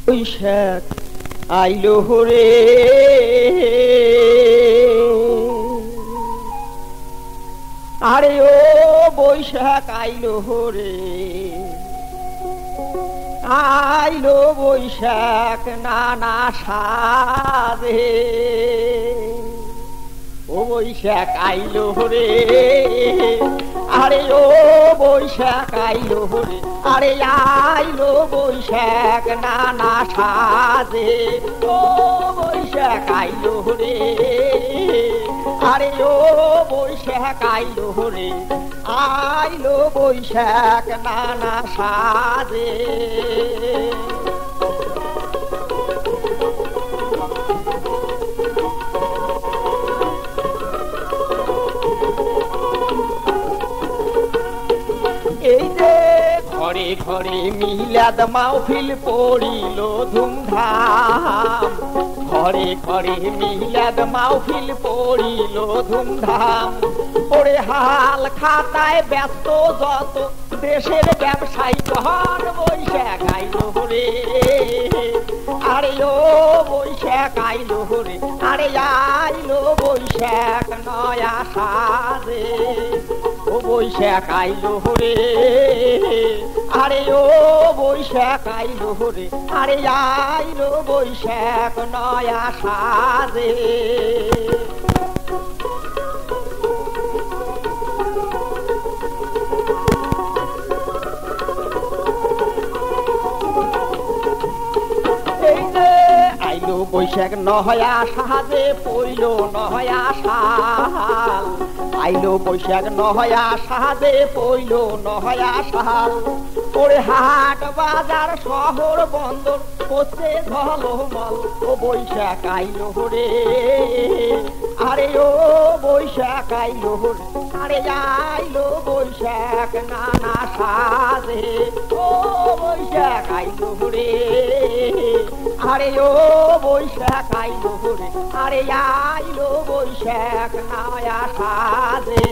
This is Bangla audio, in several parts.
বৈশাখ আইলো রে, আরে ও বৈশাখ আইলো রে, আইলো বৈশাখ নানা সাধে। ও বৈশাখ আইলো রে, আরে ও বৈশাখ আইলো রে, আরে আইলো বৈশাখ নানা সাধে। ও বৈশাখ আইলো রে, আরে ও বৈশাখ আইলো রে, আইলো বৈশাখ নানা সাধে। এই যে ঘরে ঘরে মিলাদ মাহফিল পড়িল ধুমধাম, ঘরে ঘরে মিলাদ মাহফিল পড়িল ধুমধাম। পড়ে হাল খাতায় ব্যস্ত যত দেশের ব্যবসায়ী ঘর। বৈশাখ আইলো রে, আরে ও বৈশাখ আইলো রে, আরে আইলো বৈশাখ নয়া সাজে। ও বৈশাখ আইলো রে, আরে ও বৈশাখ আইলো রে, আরে আইলো বৈশাখ নয়া সাজে। আইলো বৈশাখ নয়া সাজে, পইল নয়া সাল। আইলো বৈশাখ নয়া সাজে, পইল নয়া সাল। ওরে হাট বাজার শহর বন্দর করছে ঝলমল। ও বৈশাখ আইলো রে, আরে ও বৈশাখ আইলো রে, আরে আইলো বৈশাখ নানা সাজে। ও বৈশাখ আইলো রে, আরে ও বৈশাখ আইলো রে, আরে আইলো বৈশাখ নয়া সাজে।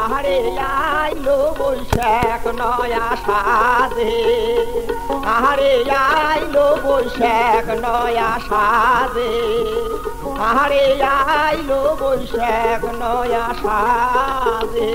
আরে আইলো বৈশাখ নয়া সাজে, আরে আইলো বৈশাখ নয়া সাজে, আরে আইলো বৈশাখ নয়া সাজে।